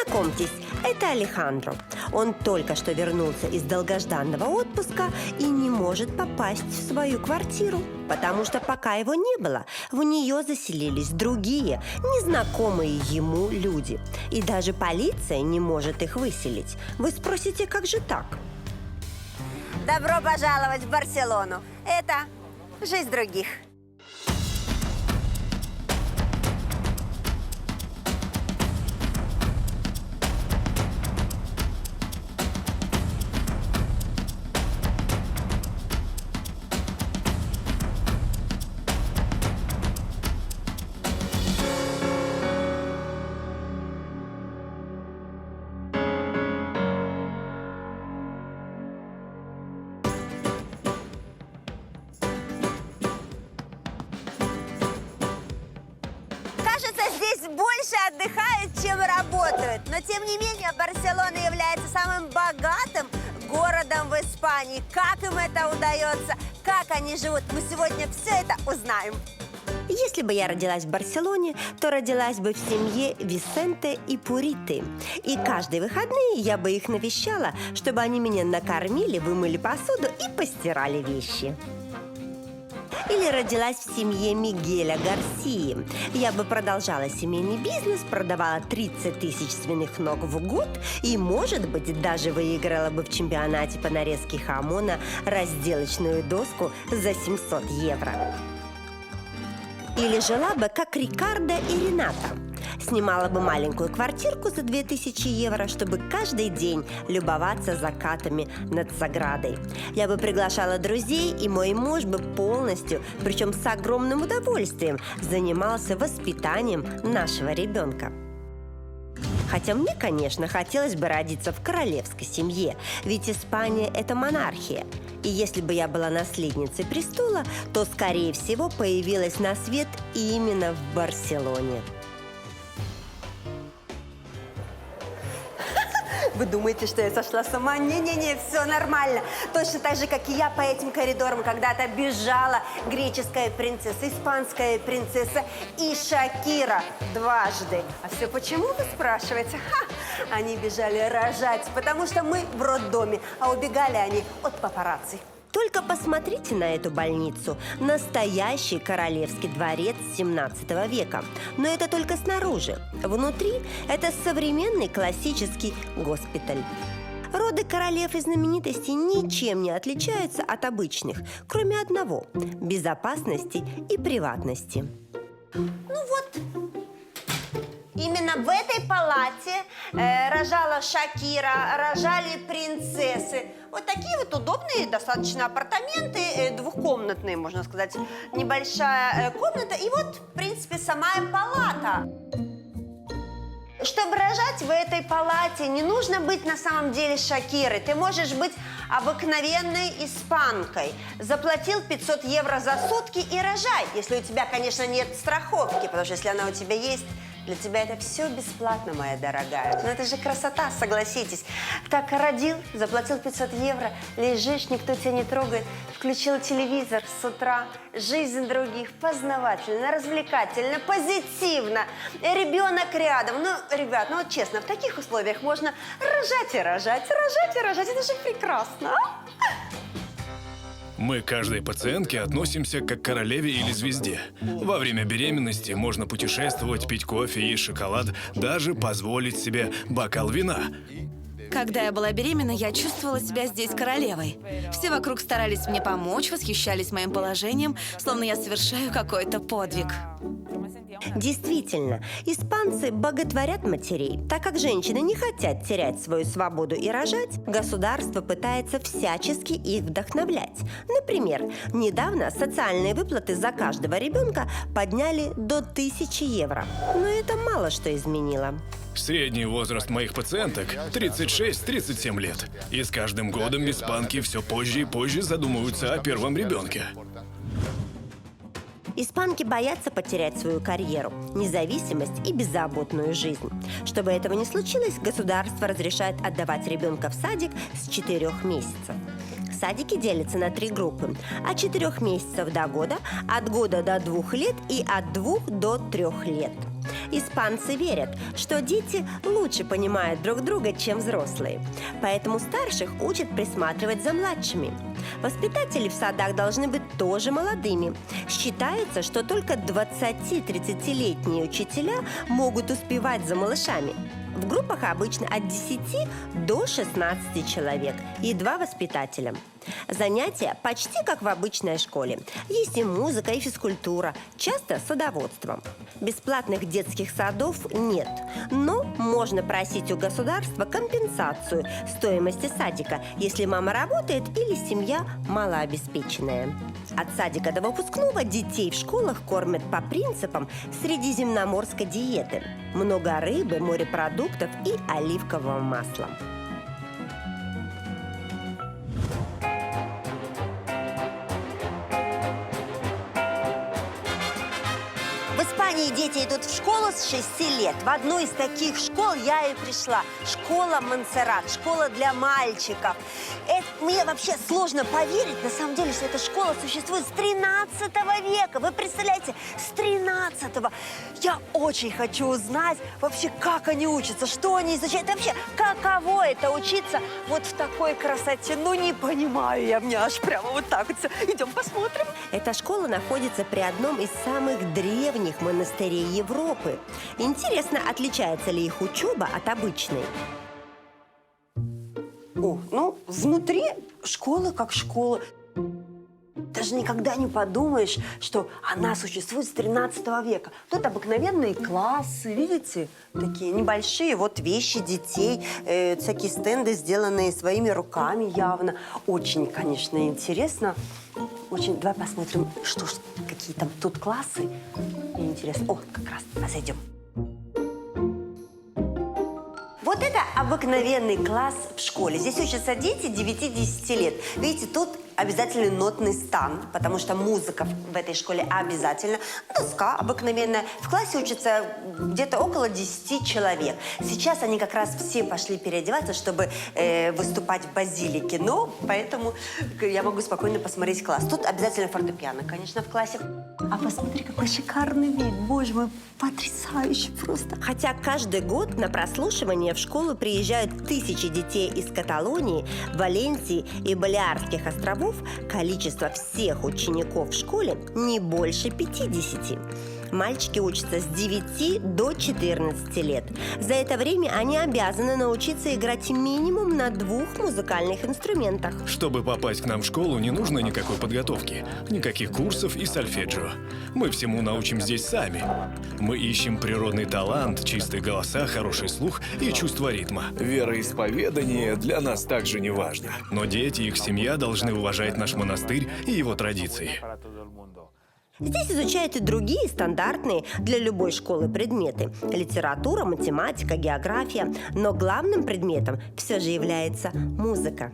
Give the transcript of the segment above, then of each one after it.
Знакомьтесь, это Алехандро. Он только что вернулся из долгожданного отпуска и не может попасть в свою квартиру, потому что пока его не было, в нее заселились другие, незнакомые ему люди. И даже полиция не может их выселить. Вы спросите, как же так? Добро пожаловать в Барселону. Это жизнь других. Кажется, здесь больше отдыхают, чем работают. Но, тем не менее, Барселона является самым богатым городом в Испании. Как им это удается, как они живут, мы сегодня все это узнаем. Если бы я родилась в Барселоне, то родилась бы в семье Висенте и Пуриты. И каждые выходные я бы их навещала, чтобы они меня накормили, вымыли посуду и постирали вещи. Или родилась в семье Мигеля Гарсии. Я бы продолжала семейный бизнес, продавала 30 тысяч свиных ног в год и, может быть, даже выиграла бы в чемпионате по нарезке хамона разделочную доску за 700 евро. Или жила бы, как Рикардо и Рената. Снимала бы маленькую квартирку за 2000 евро, чтобы каждый день любоваться закатами над Саградой. Я бы приглашала друзей, и мой муж бы полностью, причем с огромным удовольствием, занимался воспитанием нашего ребенка. Хотя мне, конечно, хотелось бы родиться в королевской семье, ведь Испания – это монархия. И если бы я была наследницей престола, то, скорее всего, появилась на свет именно в Барселоне. Вы думаете, что я сошла с ума? Не-не-не, все нормально. Точно так же, как и я по этим коридорам когда-то бежала греческая принцесса, испанская принцесса и Шакира дважды. А все почему, вы спрашиваете? Они бежали рожать, потому что мы в роддоме, а убегали они от папарацци. Только посмотрите на эту больницу. Настоящий королевский дворец 17 века. Но это только снаружи. Внутри это современный классический госпиталь. Роды королев и знаменитостей ничем не отличаются от обычных, кроме одного – безопасности и приватности. Ну вот, именно в этой палате рожала Шакира, рожали принцессы. Вот такие вот удобные достаточно апартаменты, двухкомнатные, можно сказать, небольшая комната. И вот, в принципе, сама палата. Чтобы рожать в этой палате, не нужно быть на самом деле Шакирой. Ты можешь быть обыкновенной испанкой. Заплатил 500 евро за сутки и рожай, если у тебя, конечно, нет страховки, потому что если она у тебя есть, для тебя это все бесплатно, моя дорогая. Но это же красота, согласитесь. Так родил, заплатил 500 евро, лежишь, никто тебя не трогает, включил телевизор с утра. Жизнь других познавательно, развлекательно, позитивно. Ребенок рядом. Ну, ребят, ну вот честно, в таких условиях можно рожать и рожать, рожать и рожать. Это же прекрасно, а? Мы к каждой пациентке относимся как к королеве или звезде. Во время беременности можно путешествовать, пить кофе и шоколад, даже позволить себе бокал вина. Когда я была беременна, я чувствовала себя здесь королевой. Все вокруг старались мне помочь, восхищались моим положением, словно я совершаю какой-то подвиг. Действительно, испанцы боготворят матерей. Так как женщины не хотят терять свою свободу и рожать, государство пытается всячески их вдохновлять. Например, недавно социальные выплаты за каждого ребенка подняли до 1000 евро. Но это мало что изменило. Средний возраст моих пациенток – 36-37 лет. И с каждым годом испанки все позже и позже задумываются о первом ребенке. Испанки боятся потерять свою карьеру, независимость и беззаботную жизнь. Чтобы этого не случилось, государство разрешает отдавать ребенка в садик с 4 месяцев. Садики делятся на 3 группы: от 4 месяцев до года, от года до 2 лет и от 2 до 3 лет. Испанцы верят, что дети лучше понимают друг друга, чем взрослые. Поэтому старших учат присматривать за младшими. Воспитатели в садах должны быть тоже молодыми. Считается, что только 20-30-летние учителя могут успевать за малышами. В группах обычно от 10 до 16 человек и 2 воспитателя. Занятия почти как в обычной школе. Есть и музыка, и физкультура, часто садоводством. Бесплатных детских садов нет, но можно просить у государства компенсацию стоимости садика, если мама работает или семья малообеспеченная. От садика до выпускного детей в школах кормят по принципам средиземноморской диеты. Много рыбы, морепродуктов и оливкового масла. В Испании дети идут в школу с 6 лет. В одну из таких школ я и пришла. Школа Монсеррат, школа для мальчиков. Мне вообще сложно поверить, на самом деле, что эта школа существует с 13 века. Вы представляете, с 13-го. Я очень хочу узнать вообще, как они учатся, что они изучают. Вообще, каково это учиться вот в такой красоте. Ну, не понимаю я, мне аж прямо вот так вот все. Идем посмотрим. Эта школа находится при одном из самых древних монастырей Европы. Интересно, отличается ли их учеба от обычной? Ну, внутри школа как школа. Даже никогда не подумаешь, что она существует с 13 века. Тут обыкновенные классы, видите? Такие небольшие вот вещи детей, всякие стенды, сделанные своими руками явно. Очень, конечно, интересно. Очень. Давай посмотрим, какие там тут классы. Мне интересно. О, как раз, зайдем. Вот это обыкновенный класс в школе. Здесь учатся дети 9-10 лет. Видите, тут обязательный нотный стан, потому что музыка в этой школе обязательно. Доска обыкновенная. В классе учатся где-то около 10 человек. Сейчас они как раз все пошли переодеваться, чтобы выступать в базилике. Но поэтому я могу спокойно посмотреть класс. Тут обязательно фортепиано, конечно, в классе. А посмотри, какой шикарный вид. Боже мой, потрясающе просто. Хотя каждый год на прослушивание в школу приезжают тысячи детей из Каталонии, Валенсии и Балеарских островов, количество всех учеников в школе не больше 50. Мальчики учатся с 9 до 14 лет. За это время они обязаны научиться играть минимум на 2 музыкальных инструментах. Чтобы попасть к нам в школу, не нужно никакой подготовки, никаких курсов и сольфеджио. Мы всему научим здесь сами. Мы ищем природный талант, чистые голоса, хороший слух и чувство ритма. Вероисповедание для нас также не важно. Но дети и их семья должны уважать наш монастырь и его традиции. Здесь изучают и другие стандартные для любой школы предметы – литература, математика, география. Но главным предметом все же является музыка.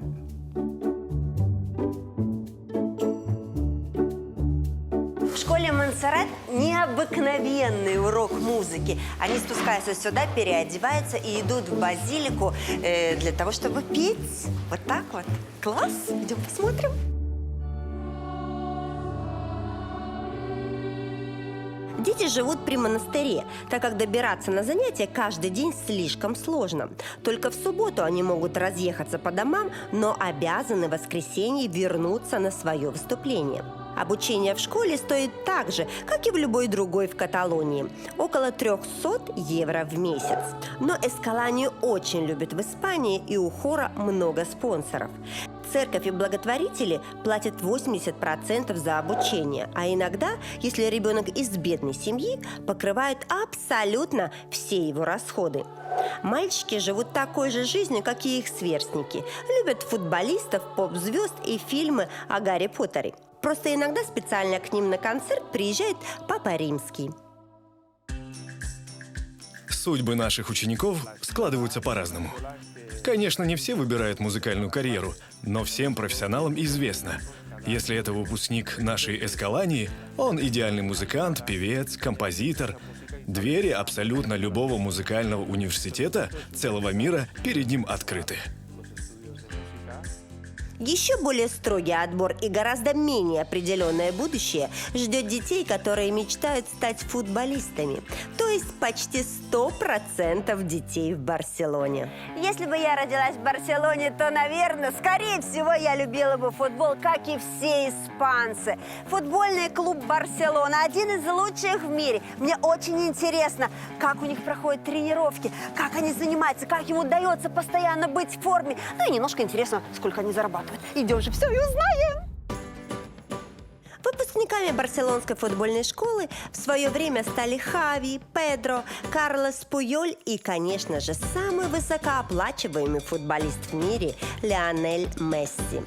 В школе Монсеррат необыкновенный урок музыки. Они спускаются сюда, переодеваются и идут в базилику для того, чтобы петь. Вот так вот. Класс! Идем посмотрим. Дети живут при монастыре, так как добираться на занятия каждый день слишком сложно. Только в субботу они могут разъехаться по домам, но обязаны в воскресенье вернуться на свое выступление. Обучение в школе стоит так же, как и в любой другой в Каталонии – около 300 евро в месяц. Но Эскаланию очень любят в Испании, и у хора много спонсоров. Церковь и благотворители платят 80% за обучение, а иногда, если ребенок из бедной семьи, покрывают абсолютно все его расходы. Мальчики живут такой же жизнью, как и их сверстники. Любят футболистов, поп-звезд и фильмы о Гарри Поттере. Просто иногда специально к ним на концерт приезжает Папа Римский. Судьбы наших учеников складываются по-разному. Конечно, не все выбирают музыкальную карьеру, но всем профессионалам известно. Если это выпускник нашей Эскалании, он идеальный музыкант, певец, композитор. Двери абсолютно любого музыкального университета целого мира перед ним открыты. Еще более строгий отбор и гораздо менее определенное будущее ждет детей, которые мечтают стать футболистами. То есть почти 100% детей в Барселоне. Если бы я родилась в Барселоне, то, наверное, скорее всего, я любила бы футбол, как и все испанцы. Футбольный клуб Барселона – один из лучших в мире. Мне очень интересно, как у них проходят тренировки, как они занимаются, как им удается постоянно быть в форме. Ну и немножко интересно, сколько они зарабатывают. Идем же все и узнаем. Выпускниками барселонской футбольной школы в свое время стали Хави, Педро, Карлос Пуйоль и, конечно же, самый высокооплачиваемый футболист в мире Лионель Месси.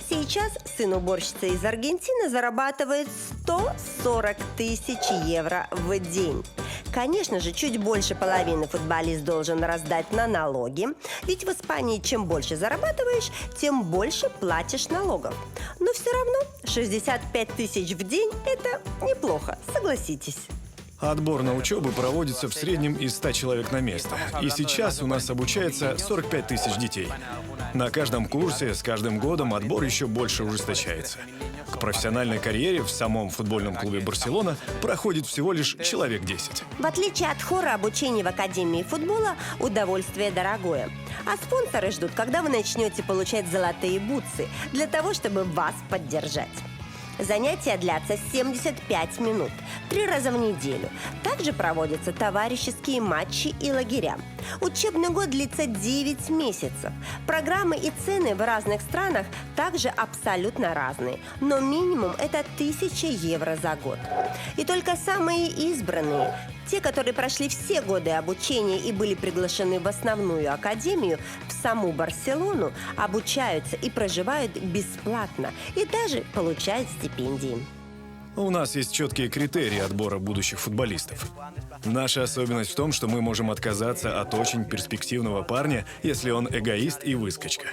Сейчас сын уборщицы из Аргентины зарабатывает 140 тысяч евро в день. Конечно же, чуть больше половины футболист должен раздать на налоги, ведь в Испании чем больше зарабатываешь, тем больше платишь налогов. Но все равно 65 тысяч в день – это неплохо, согласитесь. Отбор на учебу проводится в среднем из 100 человек на место. И сейчас у нас обучается 45 тысяч детей. На каждом курсе с каждым годом отбор еще больше ужесточается. К профессиональной карьере в самом футбольном клубе «Барселона» проходит всего лишь человек 10. В отличие от хора, обучение в Академии футбола – удовольствие дорогое. А спонсоры ждут, когда вы начнете получать золотые бутсы, для того, чтобы вас поддержать. Занятия длятся 75 минут, 3 раза в неделю. Также проводятся товарищеские матчи и лагеря. Учебный год длится 9 месяцев. Программы и цены в разных странах также абсолютно разные. Но минимум это 1000 евро за год. И только самые избранные, те, которые прошли все годы обучения и были приглашены в основную академию, в саму Барселону, обучаются и проживают бесплатно, и даже получают стипендии. У нас есть четкие критерии отбора будущих футболистов. Наша особенность в том, что мы можем отказаться от очень перспективного парня, если он эгоист и выскочка.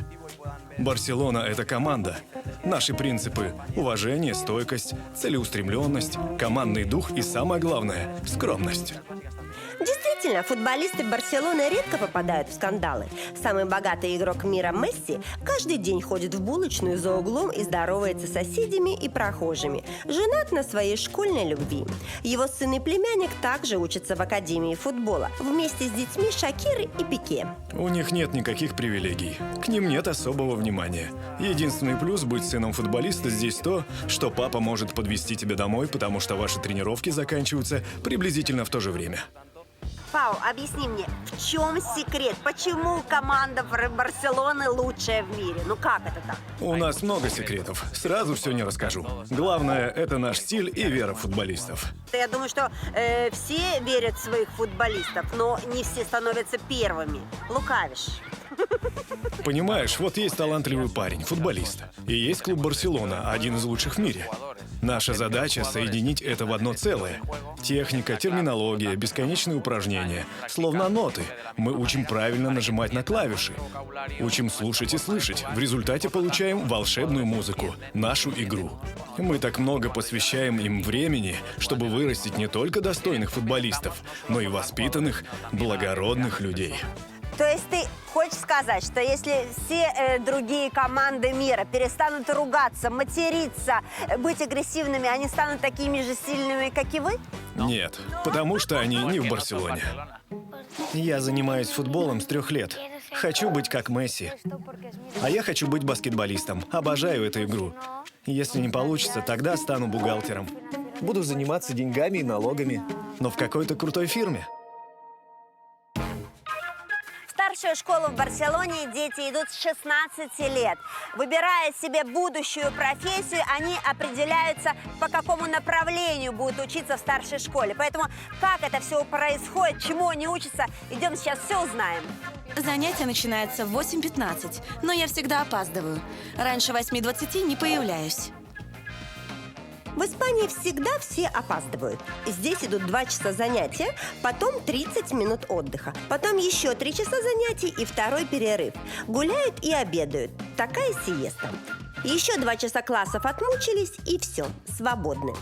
Барселона – это команда. Наши принципы – уважение, стойкость, целеустремленность, командный дух и, самое главное, скромность. Действительно, футболисты Барселоны редко попадают в скандалы. Самый богатый игрок мира Месси каждый день ходит в булочную за углом и здоровается с соседями и прохожими. Женат на своей школьной любви. Его сын и племянник также учатся в Академии футбола вместе с детьми Шакиры и Пике. У них нет никаких привилегий. К ним нет особого внимания. Единственный плюс быть сыном футболиста здесь то, что папа может подвезти тебя домой, потому что ваши тренировки заканчиваются приблизительно в то же время. Пау, объясни мне, в чем секрет? Почему команда Барселоны лучшая в мире? Ну как это так? У нас много секретов. Сразу все не расскажу. Главное – это наш стиль и вера футболистов. Я думаю, что все верят в своих футболистов, но не все становятся первыми. Лукавишь. Понимаешь, вот есть талантливый парень, футболист. И есть клуб «Барселона», один из лучших в мире. Наша задача – соединить это в одно целое. Техника, терминология, бесконечные упражнения. Словно ноты. Мы учим правильно нажимать на клавиши. Учим слушать и слышать. В результате получаем волшебную музыку, нашу игру. Мы так много посвящаем им времени, чтобы вырастить не только достойных футболистов, но и воспитанных, благородных людей. То есть ты хочешь сказать, что если все другие команды мира перестанут ругаться, материться, быть агрессивными, они станут такими же сильными, как и вы? Нет, потому что они не в Барселоне. Я занимаюсь футболом с 3 лет. Хочу быть как Месси. А я хочу быть баскетболистом. Обожаю эту игру. Если не получится, тогда стану бухгалтером. Буду заниматься деньгами и налогами, но в какой-то крутой фирме. В старшую школу в Барселоне дети идут с 16 лет. Выбирая себе будущую профессию, они определяются, по какому направлению будут учиться в старшей школе. Поэтому как это все происходит, чему они учатся, идем сейчас все узнаем. Занятия начинаются в 8:15, но я всегда опаздываю. Раньше 8:20 не появляюсь. В Испании всегда все опаздывают. Здесь идут 2 часа занятия, потом 30 минут отдыха, потом еще 3 часа занятий и второй перерыв. Гуляют и обедают. Такая сиеста. Еще 2 часа классов отмучились и все, свободны.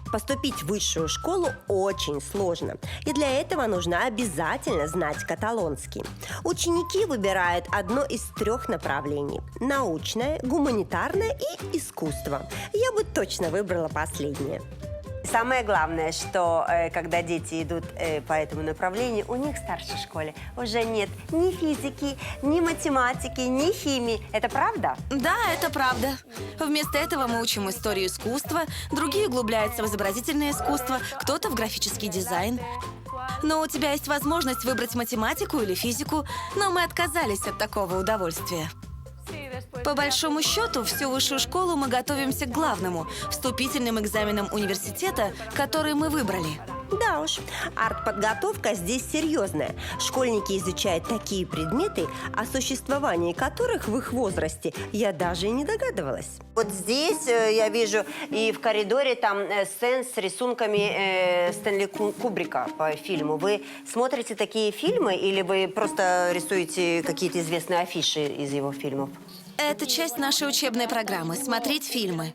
Поступить в высшую школу очень сложно, и для этого нужно обязательно знать каталонский. Ученики выбирают одно из 3 направлений – научное, гуманитарное и искусство. Я бы точно выбрала последнее. Самое главное, что когда дети идут по этому направлению, у них в старшей школе уже нет ни физики, ни математики, ни химии. Это правда? Да, это правда. Вместо этого мы учим историю искусства, другие углубляются в изобразительное искусство, кто-то в графический дизайн. Но у тебя есть возможность выбрать математику или физику, но мы отказались от такого удовольствия. По большому счету, всю высшую школу мы готовимся к главному – вступительным экзаменам университета, который мы выбрали. Да уж, артподготовка здесь серьезная. Школьники изучают такие предметы, о существовании которых в их возрасте я даже и не догадывалась. Вот здесь я вижу и в коридоре там сцен с рисунками Стэнли Кубрика по фильму. Вы смотрите такие фильмы или вы просто рисуете какие-то известные афиши из его фильмов? Это часть нашей учебной программы – смотреть фильмы.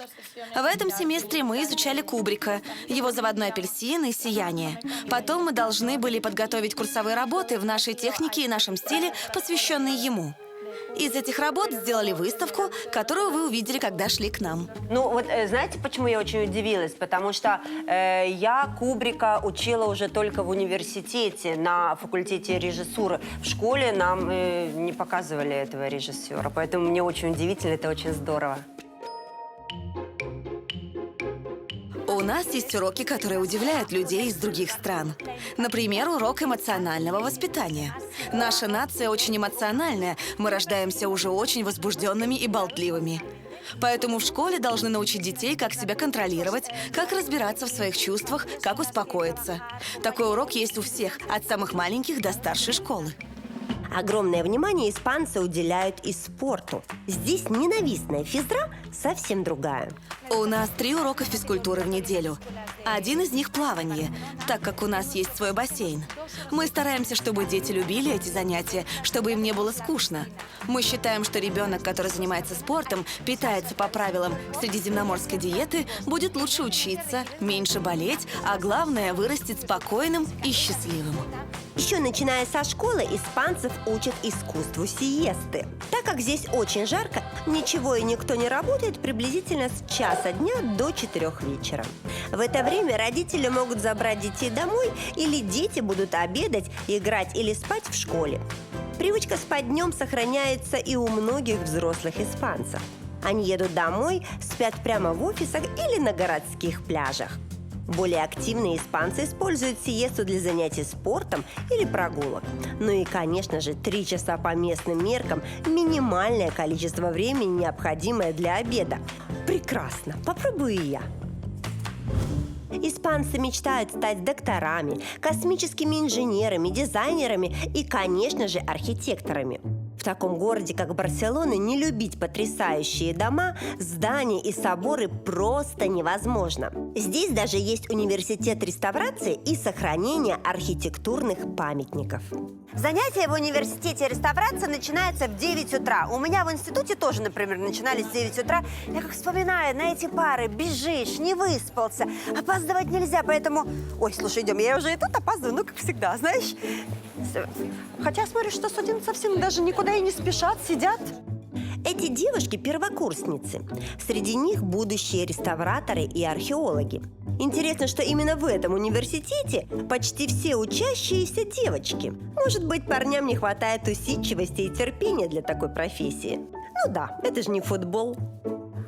В этом семестре мы изучали Кубрика, его «Заводной апельсин» и «Сияние». Потом мы должны были подготовить курсовые работы в нашей технике и нашем стиле, посвященные ему. Из этих работ сделали выставку, которую вы увидели, когда шли к нам. Ну вот знаете, почему я очень удивилась? Потому что я Кубрика учила уже только в университете, на факультете режиссуры. В школе нам не показывали этого режиссера, поэтому мне очень удивительно, это очень здорово. У нас есть уроки, которые удивляют людей из других стран. Например, урок эмоционального воспитания. Наша нация очень эмоциональная, мы рождаемся уже очень возбужденными и болтливыми. Поэтому в школе должны научить детей, как себя контролировать, как разбираться в своих чувствах, как успокоиться. Такой урок есть у всех, от самых маленьких до старшей школы. Огромное внимание испанцы уделяют и спорту. Здесь ненавистная физра совсем другая. У нас 3 урока физкультуры в неделю. Один из них – плавание, так как у нас есть свой бассейн. Мы стараемся, чтобы дети любили эти занятия, чтобы им не было скучно. Мы считаем, что ребенок, который занимается спортом, питается по правилам средиземноморской диеты, будет лучше учиться, меньше болеть, а главное – вырастет спокойным и счастливым. Еще начиная со школы, испанцев учат искусству сиесты. Так как здесь очень жарко, ничего и никто не работает приблизительно с часа дня до 4 вечера. В это время родители могут забрать детей домой, или дети будут обедать, играть или спать в школе. Привычка спать днем сохраняется и у многих взрослых испанцев. Они едут домой, спят прямо в офисах или на городских пляжах. Более активные испанцы используют сиесту для занятий спортом или прогулок. Ну и, конечно же, 3 часа по местным меркам – минимальное количество времени, необходимое для обеда. Прекрасно, попробую и я. Испанцы мечтают стать докторами, космическими инженерами, дизайнерами и, конечно же, архитекторами. В таком городе, как Барселона, не любить потрясающие дома, здания и соборы просто невозможно. Здесь даже есть университет реставрации и сохранения архитектурных памятников. Занятия в университете реставрации начинаются в 9 утра. У меня в институте тоже, например, начинались в 9 утра. Я как вспоминаю, на эти пары бежишь, не выспался, опаздывать нельзя, поэтому... Ой, слушай, идем, я уже и тут опаздываю, ну, как всегда, знаешь. Хотя смотрю, что студенты совсем даже никуда и не спешат, сидят. Эти девушки – первокурсницы. Среди них будущие реставраторы и археологи. Интересно, что именно в этом университете почти все учащиеся девочки. Может быть, парням не хватает усидчивости и терпения для такой профессии. Ну да, это же не футбол.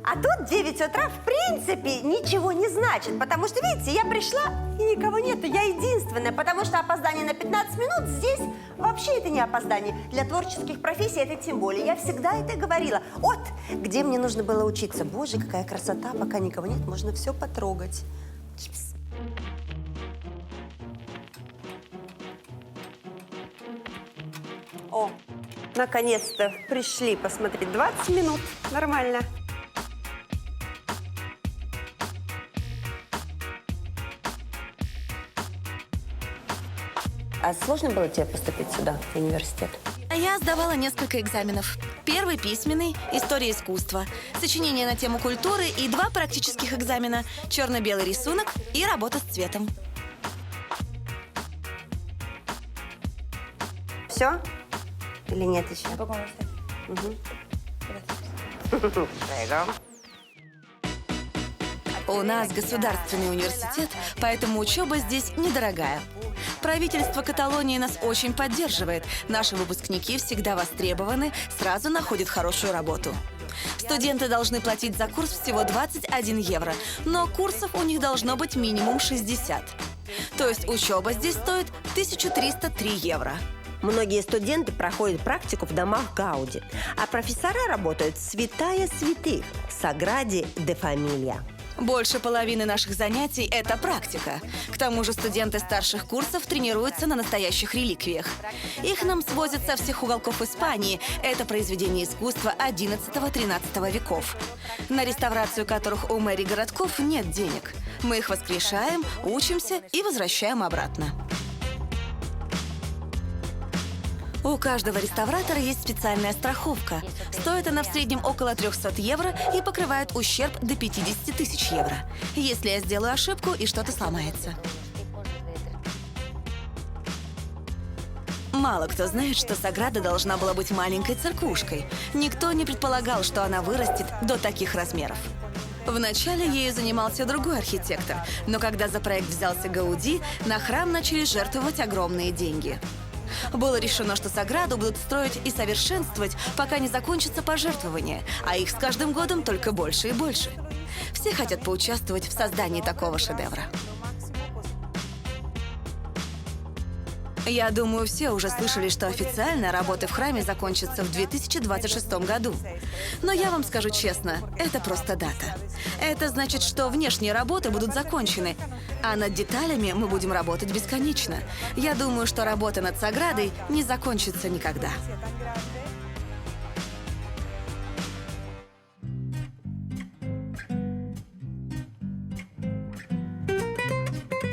А тут 9 утра в принципе ничего не значит, потому что, видите, я пришла и никого нету, я единственная, потому что опоздание на 15 минут здесь вообще это не опоздание. Для творческих профессий это тем более. Я всегда это говорила. Вот, где мне нужно было учиться. Боже, какая красота, пока никого нет, можно все потрогать. Чипс. О, наконец-то пришли посмотреть. 20 минут, нормально. А сложно было тебе поступить сюда, в университет? Я сдавала несколько экзаменов. Первый письменный – история искусства, сочинение на тему культуры и 2 практических экзамена – черно-белый рисунок и работа с цветом. Все? Или нет еще? Угу. У нас государственный университет, поэтому учеба здесь недорогая. Правительство Каталонии нас очень поддерживает. Наши выпускники всегда востребованы, сразу находят хорошую работу. Студенты должны платить за курс всего 21 евро, но курсов у них должно быть минимум 60. То есть учеба здесь стоит 1303 евро. Многие студенты проходят практику в домах Гауди, а профессора работают в святая святых – Саграде де Фамилия. Больше половины наших занятий – это практика. К тому же студенты старших курсов тренируются на настоящих реликвиях. Их нам свозят со всех уголков Испании. Это произведения искусства XI-XIII веков, на реставрацию которых у мэрий городков нет денег. Мы их воскрешаем, учимся и возвращаем обратно. У каждого реставратора есть специальная страховка. Стоит она в среднем около 300 евро и покрывает ущерб до 50 тысяч евро, если я сделаю ошибку и что-то сломается. Мало кто знает, что Саграда должна была быть маленькой церквушкой. Никто не предполагал, что она вырастет до таких размеров. Вначале ею занимался другой архитектор, но когда за проект взялся Гауди, на храм начали жертвовать огромные деньги. Было решено, что Саграду будут строить и совершенствовать, пока не закончатся пожертвования, а их с каждым годом только больше и больше. Все хотят поучаствовать в создании такого шедевра. Я думаю, все уже слышали, что официально работы в храме закончатся в 2026 году. Но я вам скажу честно, это просто дата. Это значит, что внешние работы будут закончены, а над деталями мы будем работать бесконечно. Я думаю, что работа над Саградой не закончится никогда.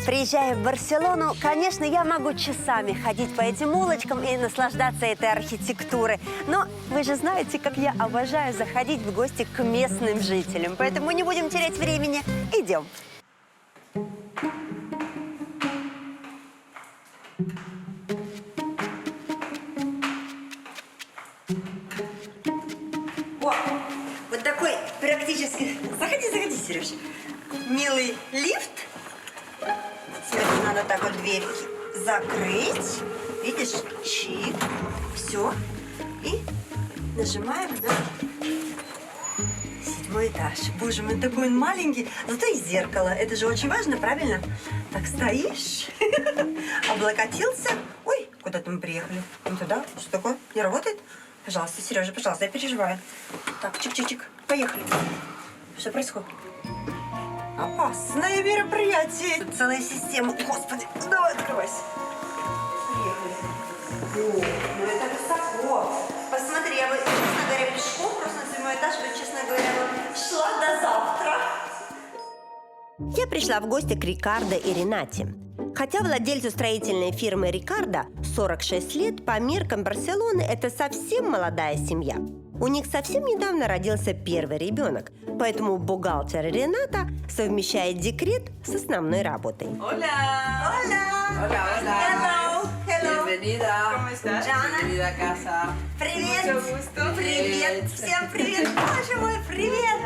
Приезжая в Барселону, конечно, я могу часами ходить по этим улочкам и наслаждаться этой архитектурой. Но вы же знаете, как я обожаю заходить в гости к местным жителям. Поэтому не будем терять времени. Идем. О, вот такой практически... Заходи, Сереж. Милый лифт. Смотри, надо так вот дверь закрыть. Видишь? Чик. Все. И нажимаем на 7-й этаж. Боже мой, такой он маленький. Зато и зеркало. Это же очень важно, правильно? Так, стоишь, облокотился. Ой, куда-то мы приехали. Не туда. Что такое? Не работает? Пожалуйста, Сережа, пожалуйста, я переживаю. Так, чик-чик-чик. Поехали. Что происходит? Опасное мероприятие. Целая система. Господи, давай открывайся. Приехали. О, ну это высоко. Посмотри, я бы, честно говоря, пешком просто на 7-й этаж, бы, честно говоря, бы, шла до завтра. Я пришла в гости к Рикардо и Ренате. Хотя владельцу строительной фирмы Рикардо 46 лет, по меркам Барселоны это совсем молодая семья. У них совсем недавно родился первый ребенок, поэтому бухгалтер Рената совмещает декрет с основной работой. Hola. Hola. Hola, hola. Hello. Hello. Bienvenida. ¿Cómo estás? Jana. Bienvenida a casa. Привет. Mucho gusto. Привет. Всем привет. Боже мой, привет.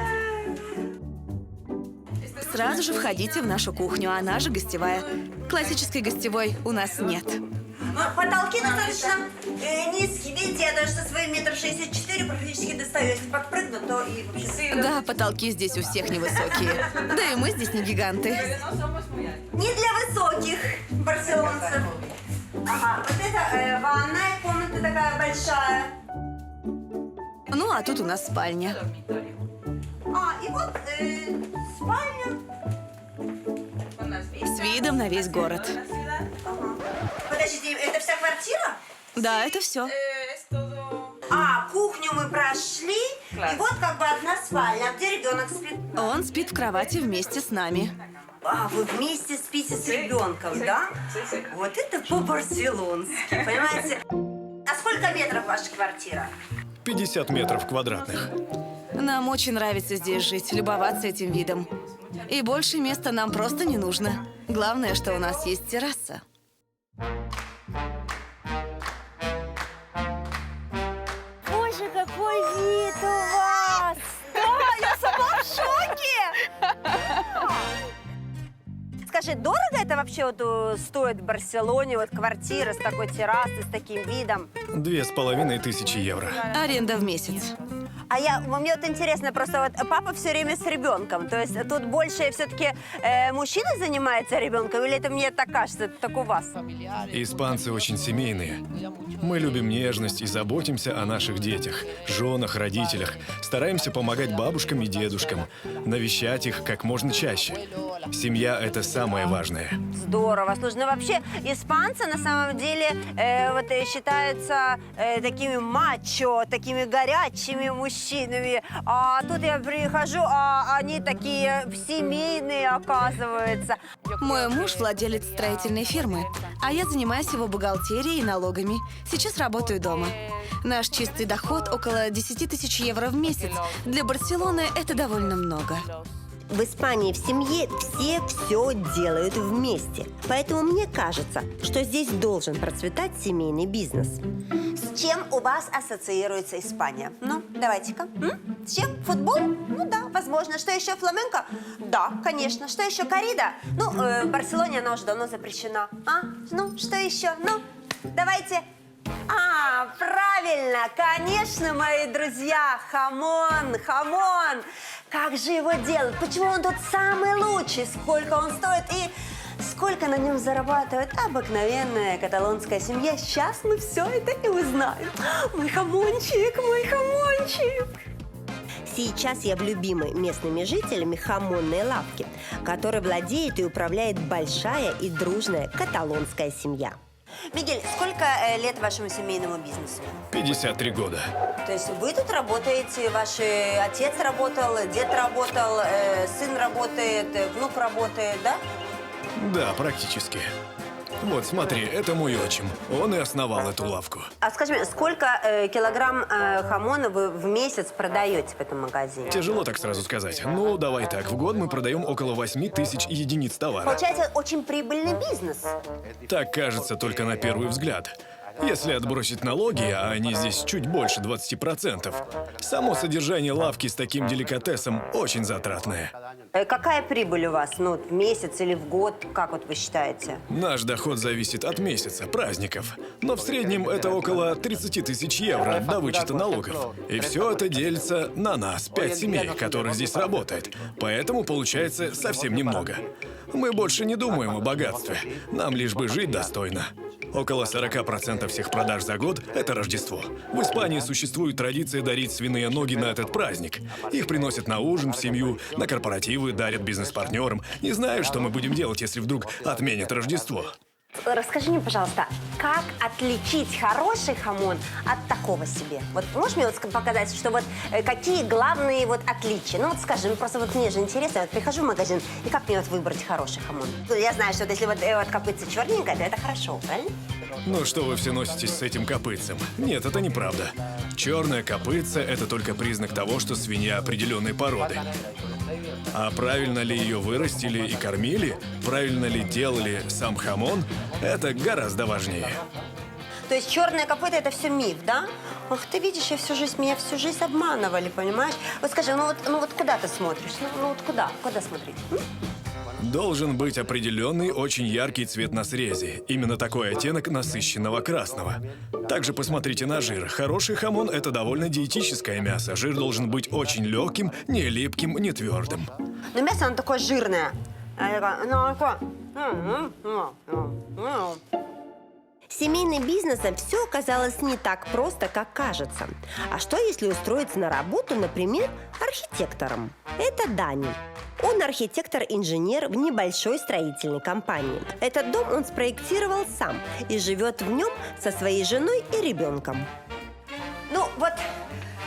Сразу же входите в нашу кухню, она же гостевая. Классической гостевой у нас нет. Потолки достаточно низкие. Видите, я даже со своим 1,64 м практически достаю. Если подпрыгну, то и вообще... Да, потолки здесь у всех невысокие. Да и мы здесь не гиганты. Не для высоких барселонцев. Ага, вот это ванная, комната такая большая. Ну, а тут у нас спальня. И вот спальня. С видом на весь город. Ага. Подождите, это вся квартира? Да, это все. Кухню мы прошли, и вот как бы одна спальня. А где ребенок спит? Он спит в кровати вместе с нами. Вы вместе спите с ребенком, да? Вот это по-барселонски, понимаете? А сколько метров ваша квартира? 50 метров квадратных. Нам очень нравится здесь жить, любоваться этим видом. И больше места нам просто не нужно. Главное, что у нас есть терраса. Боже, какой вид у вас! Да, я сама в шоке! Скажи, дорого это вообще вот стоит в Барселоне, вот квартира с такой террасой, с таким видом? 2500 евро. Аренда в месяц. Мне вот интересно, просто вот папа все время с ребенком, то есть тут больше все-таки мужчина занимается ребенком, или это мне так кажется, это так у вас? Испанцы очень семейные. Мы любим нежность и заботимся о наших детях, женах, родителях. Стараемся помогать бабушкам и дедушкам, навещать их как можно чаще. Семья – это самое важное. Здорово. Слушай, ну вообще испанцы на самом деле считаются такими мачо, такими горячими мужчинами. А тут я прихожу, а они такие семейные, оказывается. Мой муж владелец строительной фирмы, а я занимаюсь его бухгалтерией и налогами. Сейчас работаю дома. Наш чистый доход около 10 тысяч евро в месяц. Для Барселоны это довольно много. В Испании в семье все делают вместе. Поэтому мне кажется, что здесь должен процветать семейный бизнес. С чем у вас ассоциируется Испания? Ну, давайте-ка. С чем? Футбол? Ну да, возможно. Что еще, фламенко? Да, конечно. Что еще, коррида? Ну, в Барселоне она уже давно запрещена. Ну, что еще? Ну, давайте. Правильно, конечно, мои друзья, хамон. Как же его делают? Почему он тут самый лучший? Сколько он стоит и сколько на нем зарабатывает обыкновенная каталонская семья? Сейчас мы все это и узнаем. Мой хамончик. Сейчас я в любимой местными жителями хамонной лавке, которой владеет и управляет большая и дружная каталонская семья. Мигель, сколько лет вашему семейному бизнесу? 53 года. То есть вы тут работаете, ваш отец работал, дед работал, сын работает, внук работает, да? Да, практически. Вот, смотри, это мой отчим. Он и основал эту лавку. А скажи мне, сколько килограмм хамона вы в месяц продаете в этом магазине? Тяжело так сразу сказать. Ну, давай так. В год мы продаем около 8000 единиц товара. Получается, очень прибыльный бизнес. Так кажется только на первый взгляд. Если отбросить налоги, а они здесь чуть больше 20%, само содержание лавки с таким деликатесом очень затратное. Какая прибыль у вас? Ну, в месяц или в год? Как вот вы считаете? Наш доход зависит от месяца, праздников. Но в среднем это около 30 тысяч евро до вычета налогов. И все это делится на нас, 5 семей, которые здесь работают. Поэтому получается совсем немного. Мы больше не думаем о богатстве. Нам лишь бы жить достойно. Около 40% всех продаж за год – это Рождество. В Испании существует традиция дарить свиные ноги на этот праздник. Их приносят на ужин в семью, на корпоративы, дарят бизнес-партнерам. Не знаю, что мы будем делать, если вдруг отменят Рождество. Расскажи мне, пожалуйста, как отличить хороший хамон от такого себе? Вот можешь мне вот показать, что вот какие главные вот отличия? Ну вот скажи, ну просто вот мне же интересно, я вот прихожу в магазин, и как мне вот выбрать хороший хамон? Ну, я знаю, что вот если вот копытце черненькое, то это хорошо, правильно? Ну что вы все носитесь с этим копытцем? Нет, это неправда. Черная копытца – это только признак того, что свинья определенной породы. А правильно ли ее вырастили и кормили, правильно ли делали сам хамон – это гораздо важнее. То есть черное копыто – это все миф, да? Ах, ты видишь, меня всю жизнь обманывали, понимаешь? Вот скажи, ну вот куда ты смотришь? Ну вот куда смотреть? Должен быть определенный, очень яркий цвет на срезе. Именно такой оттенок насыщенного красного. Также посмотрите на жир. Хороший хамон – это довольно диетическое мясо. Жир должен быть очень легким, не липким, не твердым. Но мясо, оно такое жирное. С семейным бизнесом все оказалось не так просто, как кажется. А что, если устроиться на работу, например, архитектором? Это Дани. Он архитектор-инженер в небольшой строительной компании. Этот дом он спроектировал сам и живет в нем со своей женой и ребенком. Ну вот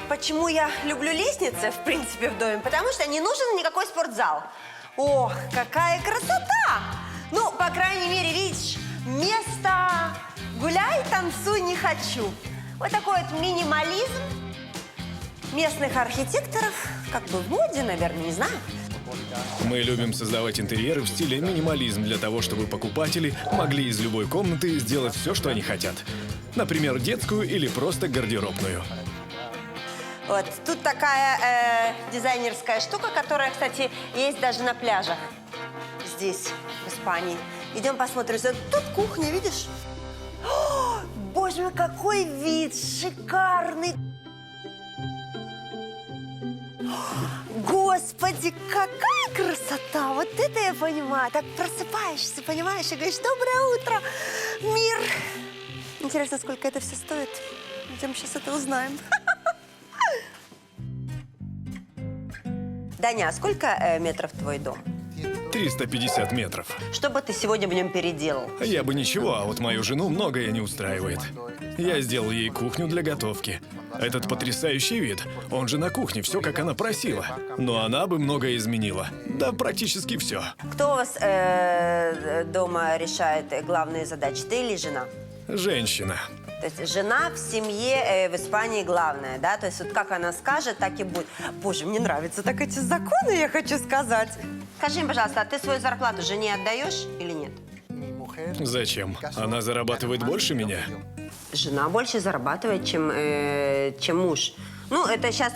почему я люблю лестницы, в принципе, в доме, потому что не нужен никакой спортзал. Ох, какая красота! Ну, по крайней мере, видишь, место гуляй, танцуй, не хочу. Вот такой вот минимализм местных архитекторов, как бы в моде, наверное, не знаю. Мы любим создавать интерьеры в стиле минимализм для того, чтобы покупатели могли из любой комнаты сделать все, что они хотят. Например, детскую или просто гардеробную. Вот, тут такая дизайнерская штука, которая, кстати, есть даже на пляжах здесь, в Испании. Идем посмотрим. Тут кухня, видишь? О, боже мой, какой вид шикарный! Господи, какая красота! Вот это я понимаю. Так просыпаешься, понимаешь, и говоришь: доброе утро, мир! Интересно, сколько это все стоит? Идем сейчас это узнаем. Даня, а сколько метров твой дом? 350 метров. Что бы ты сегодня в нем переделал? Я бы ничего, а вот мою жену многое не устраивает. Я сделал ей кухню для готовки. Этот потрясающий вид. Он же на кухне, все как она просила. Но она бы многое изменила. Да, практически все. Кто у вас дома решает главные задачи, ты или жена? Женщина. То есть жена в семье в Испании главная, да? То есть вот как она скажет, так и будет. Боже, мне нравятся так эти законы, я хочу сказать. Скажи мне, пожалуйста, а ты свою зарплату жене отдаешь или нет? Зачем? Она зарабатывает больше меня? Жена больше зарабатывает, чем муж. Ну, это сейчас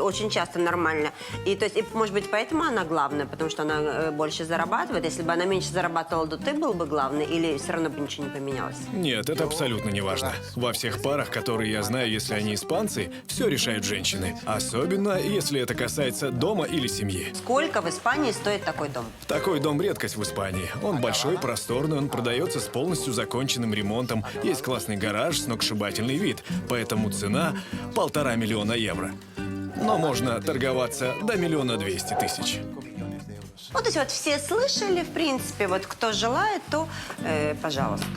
очень часто нормально. И, то есть, и, может быть, поэтому она главная, потому что она больше зарабатывает. Если бы она меньше зарабатывала, то ты был бы главный, или все равно бы ничего не поменялось? Нет, это абсолютно не важно. Во всех парах, которые я знаю, если они испанцы, все решают женщины. Особенно, если это касается дома или семьи. Сколько в Испании стоит такой дом? Такой дом редкость в Испании. Он большой, просторный, он продается с полностью законченным ремонтом. Есть классный гараж, сногсшибательный вид. Поэтому цена 1,5 миллиона евро. Но можно торговаться до 1 200 000. Ну, то есть вот все слышали, в принципе, вот кто желает, то пожалуйста.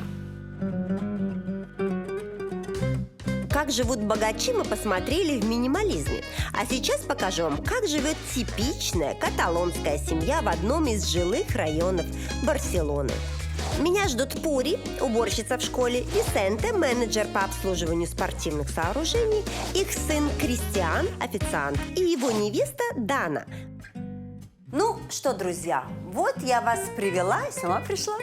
Как живут богачи, мы посмотрели в минимализме. А сейчас покажу вам, как живет типичная каталонская семья в одном из жилых районов Барселоны. Меня ждут Пури, уборщица в школе, Висенте, менеджер по обслуживанию спортивных сооружений, их сын Кристиан, официант, и его невеста Дана. Ну что, друзья, вот я вас привела, сама пришла,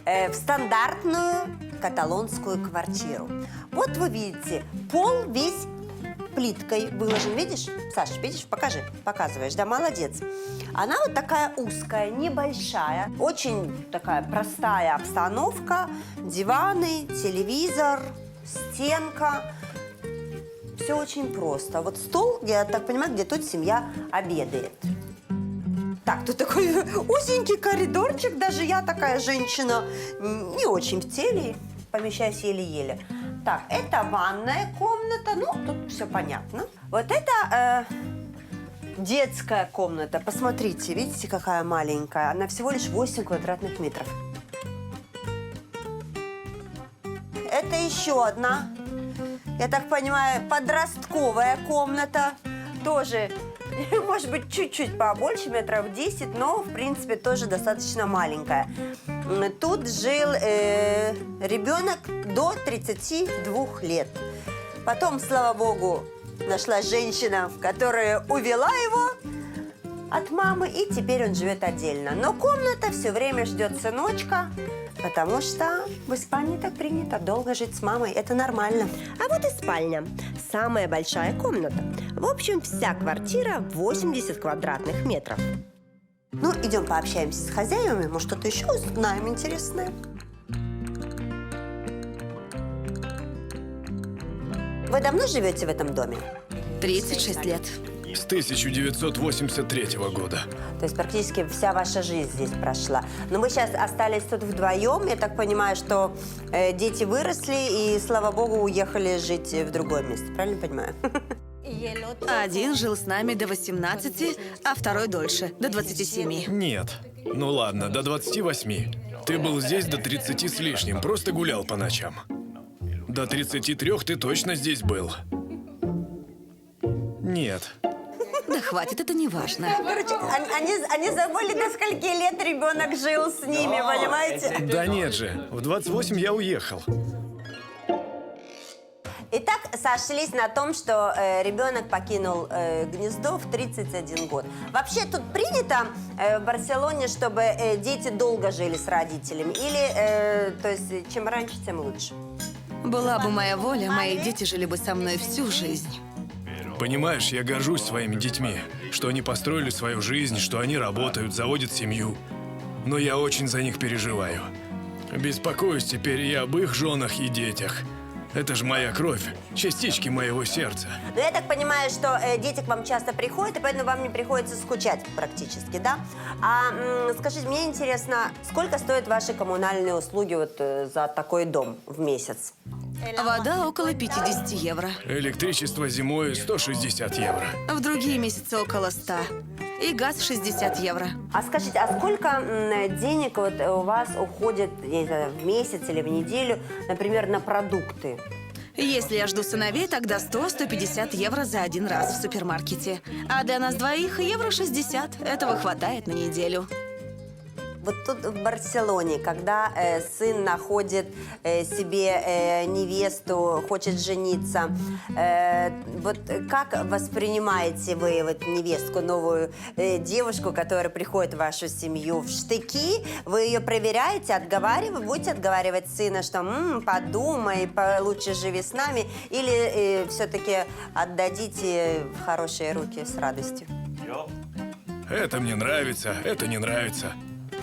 в стандартную каталонскую квартиру. Вот вы видите, пол весь плиткой выложен, видишь? Саш, видишь? Покажи, показываешь, да, молодец. Она вот такая узкая, небольшая, очень такая простая обстановка, диваны, телевизор, стенка. Все очень просто. Вот стол, я так понимаю, где тут семья обедает. Так, тут такой узенький коридорчик, даже я такая женщина не очень в теле, помещаюсь еле-еле. Так, это ванная комната, ну, тут все понятно. Вот это детская комната, посмотрите, видите, какая маленькая, она всего лишь 8 квадратных метров. Это еще одна, я так понимаю, подростковая комната, тоже, может быть, чуть-чуть побольше, метров 10, но, в принципе, тоже достаточно маленькая. Тут жил ребенок до 32 лет. Потом, слава богу, нашлась женщина, которая увела его от мамы, и теперь он живет отдельно. Но комната все время ждет сыночка, потому что в Испании так принято долго жить с мамой. Это нормально. А вот и спальня. Самая большая комната. В общем, вся квартира 80 квадратных метров. Ну, идем пообщаемся с хозяевами, может, что-то еще узнаем интересное. Вы давно живете в этом доме? 36 лет. С 1983 года. То есть практически вся ваша жизнь здесь прошла. Но вы сейчас остались тут вдвоем. Я так понимаю, что дети выросли и, слава богу, уехали жить в другое место. Правильно понимаю? Один жил с нами до 18, а второй дольше, до 27. Нет. Ну ладно, до 28. Ты был здесь до 30 с лишним, просто гулял по ночам. До 33 ты точно здесь был. Нет. Да хватит, это не важно. Короче, они забыли, до скольки лет ребенок жил с ними, понимаете? Да нет же, в 28 я уехал. Итак, сошлись на том, что ребенок покинул гнездо в 31 год. Вообще тут принято в Барселоне, чтобы дети долго жили с родителями? Или, то есть, чем раньше, тем лучше? Была бы моя воля, мои дети жили бы со мной всю жизнь. Понимаешь, я горжусь своими детьми, что они построили свою жизнь, что они работают, заводят семью. Но я очень за них переживаю. Беспокоюсь теперь и об их женах и детях. Это же моя кровь, частички моего сердца. Но я так понимаю, что дети к вам часто приходят, и поэтому вам не приходится скучать практически, да? Скажите, мне интересно, сколько стоят ваши коммунальные услуги вот за такой дом в месяц? Вода около 50 евро. Электричество зимой 160 евро. В другие месяцы около 100. И газ 60 евро. А скажите, а сколько денег вот у вас уходит, я не знаю, в месяц или в неделю, например, на продукты? Если я жду сыновей, тогда 100-150 евро за один раз в супермаркете. А для нас двоих евро 60. Этого хватает на неделю. Вот тут в Барселоне, когда сын находит себе невесту, хочет жениться, вот как воспринимаете вы вот невестку, новую девушку, которая приходит в вашу семью в штыки? Вы ее проверяете, будете отговаривать сына, что подумай, лучше живи с нами, или все-таки отдадите в хорошие руки с радостью? Это мне нравится, это не нравится.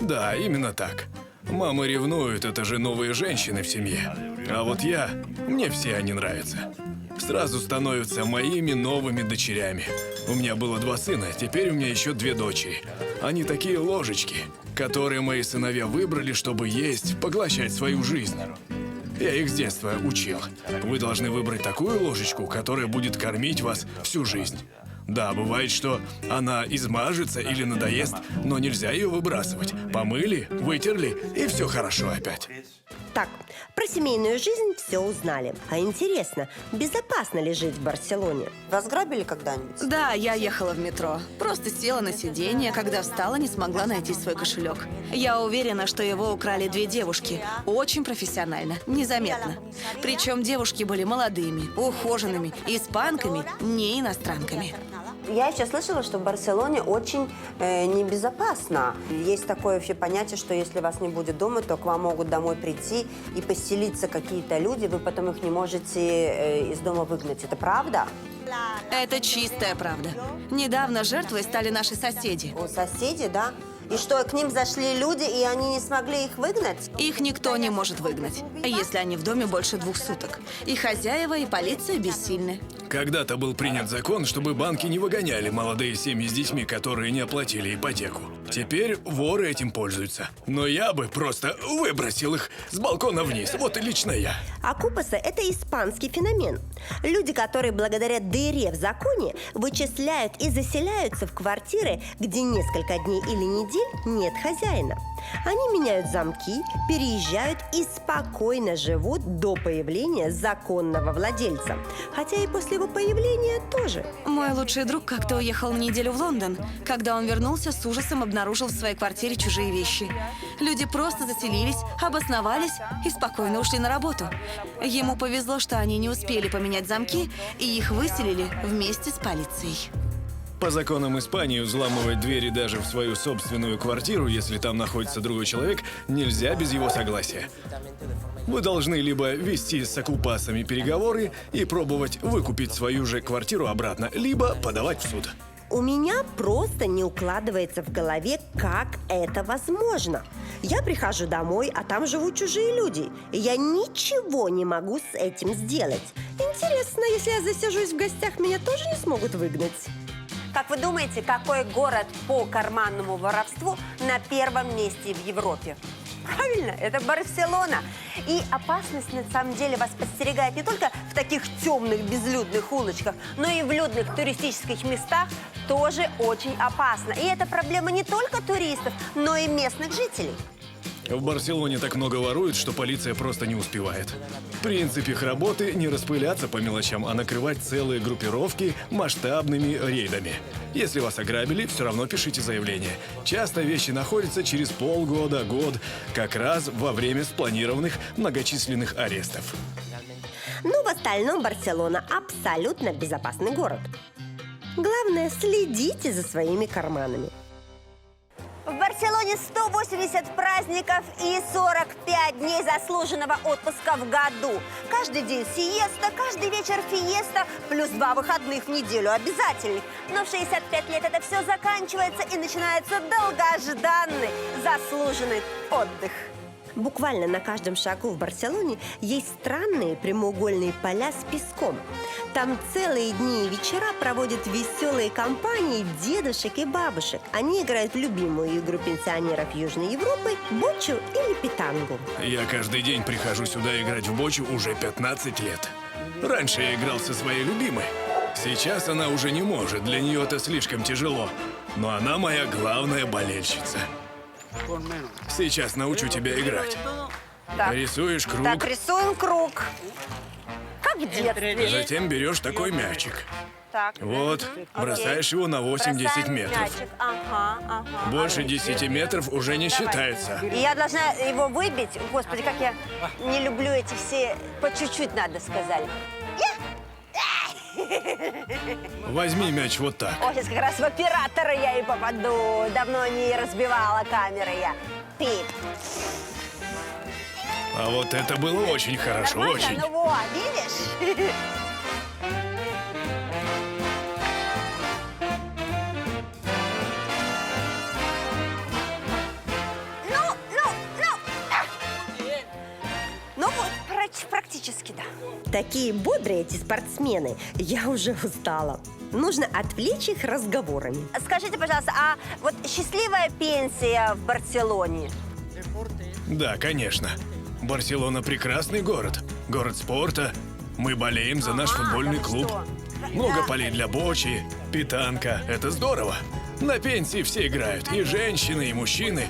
Да, именно так. Мама ревнует, это же новые женщины в семье. А вот мне все они нравятся. Сразу становятся моими новыми дочерями. У меня было 2 сына, теперь у меня еще 2 дочери. Они такие ложечки, которые мои сыновья выбрали, чтобы есть, поглощать свою жизнь. Я их с детства учил. Вы должны выбрать такую ложечку, которая будет кормить вас всю жизнь. Да, бывает, что она измажется или надоест, но нельзя ее выбрасывать. Помыли, вытерли, и все хорошо опять. Так, про семейную жизнь все узнали. А интересно, безопасно ли жить в Барселоне? Вас грабили когда-нибудь? Да, я ехала в метро. Просто села на сиденье, когда встала, не смогла найти свой кошелек. Я уверена, что его украли 2 девушки. Очень профессионально, незаметно. Причем девушки были молодыми, ухоженными, испанками, не иностранками. Я еще слышала, что в Барселоне очень небезопасно. Есть такое вообще понятие, что если вас не будет дома, то к вам могут домой прийти и поселиться какие-то люди, вы потом их не можете из дома выгнать. Это правда? Это чистая правда. Недавно жертвой стали наши соседи. У соседей, да? И что, к ним зашли люди, и они не смогли их выгнать? Их никто не может выгнать, если они в доме больше 2 суток. И хозяева, и полиция бессильны. Когда-то был принят закон, чтобы банки не выгоняли молодые семьи с детьми, которые не оплатили ипотеку. Теперь воры этим пользуются. Но я бы просто выбросил их с балкона вниз. Вот и лично я. Окупасы – это испанский феномен. Люди, которые благодаря дыре в законе вычисляют и заселяются в квартиры, где несколько дней или недель нет хозяина. Они меняют замки, переезжают и спокойно живут до появления законного владельца. Хотя и после его появления тоже. Мой лучший друг как-то уехал на неделю в Лондон. Когда он вернулся, с ужасом обнаружил в своей квартире чужие вещи. Люди просто заселились, обосновались и спокойно ушли на работу. Ему повезло, что они не успели поменять замки, и их выселили вместе с полицией. По законам Испании взламывать двери даже в свою собственную квартиру, если там находится другой человек, нельзя без его согласия. Вы должны либо вести с окупасами переговоры и пробовать выкупить свою же квартиру обратно, либо подавать в суд. У меня просто не укладывается в голове, как это возможно. Я прихожу домой, а там живут чужие люди, и я ничего не могу с этим сделать. Интересно, если я засижусь в гостях, меня тоже не смогут выгнать? Как вы думаете, какой город по карманному воровству на 1-м месте в Европе? Правильно, это Барселона. И опасность на самом деле вас подстерегает не только в таких темных, безлюдных улочках, но и в людных туристических местах тоже очень опасно. И это проблема не только туристов, но и местных жителей. В Барселоне так много воруют, что полиция просто не успевает. Принцип их работы – не распыляться по мелочам, а накрывать целые группировки масштабными рейдами. Если вас ограбили, все равно пишите заявление. Часто вещи находятся через полгода, год, как раз во время спланированных многочисленных арестов. Но в остальном Барселона абсолютно безопасный город. Главное, следите за своими карманами. В Барселоне 180 праздников и 45 дней заслуженного отпуска в году. Каждый день сиеста, каждый вечер фиеста, плюс 2 выходных в неделю обязательных. Но в 65 лет это все заканчивается и начинается долгожданный заслуженный отдых. Буквально на каждом шагу в Барселоне есть странные прямоугольные поля с песком. Там целые дни и вечера проводят веселые компании дедушек и бабушек. Они играют в любимую игру пенсионеров Южной Европы – бочу или питангу. Я каждый день прихожу сюда играть в бочу уже 15 лет. Раньше я играл со своей любимой. Сейчас она уже не может, для нее это слишком тяжело. Но она моя главная болельщица. Сейчас научу тебя играть. Так. Рисуешь круг, Так, рисуем круг. Как в детстве. затем берешь такой мячик. Так. Вот, бросаешь его на 8-10 Бросаем метров. мячик. Ага. Больше 10 метров уже не считается. И я должна его выбить. Господи, как я не люблю эти все... По чуть-чуть надо, сказали. Возьми мяч вот так. О, сейчас как раз в оператора я и попаду. Давно не разбивала камеры я. Пип. А вот это было очень хорошо, Нормально? очень. Ну вот, видишь? Ну вот, практически, да. Такие бодрые эти спортсмены, я уже устала. Нужно отвлечь их разговорами. Скажите, пожалуйста, а вот счастливая пенсия в Барселоне? Да, конечно. Барселона прекрасный город. Город спорта. Мы болеем за наш футбольный клуб. Много полей для бочи, питанка. Это здорово. На пенсии все играют. И женщины, и мужчины.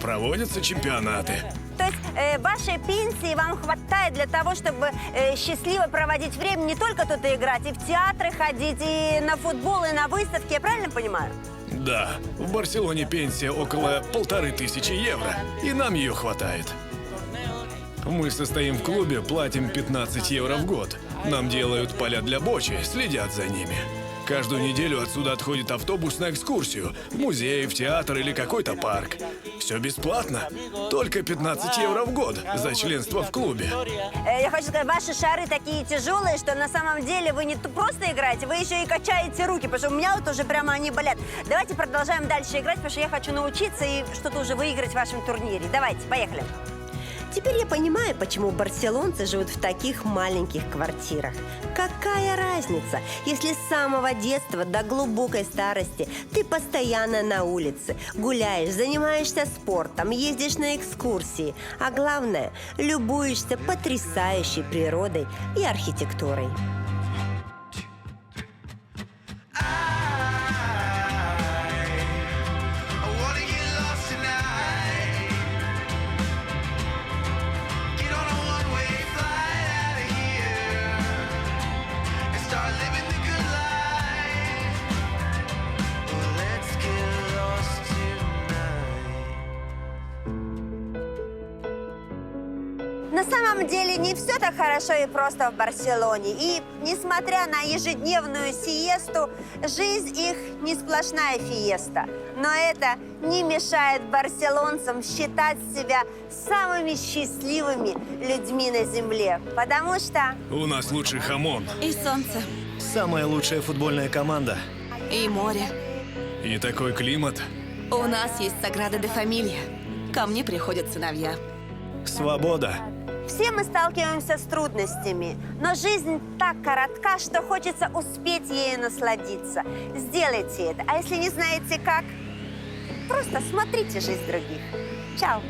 Проводятся чемпионаты. То есть вашей пенсии вам хватает для того, чтобы счастливо проводить время, не только тут и играть, и в театры ходить, и на футбол, и на выставки, я правильно понимаю? Да, в Барселоне пенсия около 1500 евро. И нам ее хватает. Мы состоим в клубе, платим 15 евро в год. Нам делают поля для бочи, следят за ними. Каждую неделю отсюда отходит автобус на экскурсию. В музей, в театр или какой-то парк. Все бесплатно. Только 15 евро в год за членство в клубе. Я хочу сказать, ваши шары такие тяжелые, что на самом деле вы не просто играете, вы еще и качаете руки, потому что у меня вот уже прямо они болят. Давайте продолжаем дальше играть, потому что я хочу научиться и что-то уже выиграть в вашем турнире. Давайте, поехали. Теперь я понимаю, почему барселонцы живут в таких маленьких квартирах. Какая разница, если с самого детства до глубокой старости ты постоянно на улице, гуляешь, занимаешься спортом, ездишь на экскурсии, а главное, любуешься потрясающей природой и архитектурой. На самом деле не все так хорошо и просто в Барселоне. И несмотря на ежедневную сиесту, жизнь их не сплошная фиеста. Но это не мешает барселонцам считать себя самыми счастливыми людьми на земле. Потому что... У нас лучший хамон. И солнце, Самая лучшая футбольная команда. и море. И такой климат. У нас есть Саграда де Фамилия. Ко мне приходят сыновья. Свобода. Все мы сталкиваемся с трудностями, но жизнь так коротка, что хочется успеть ею насладиться. Сделайте это. А если не знаете как, просто смотрите жизнь других. Чао!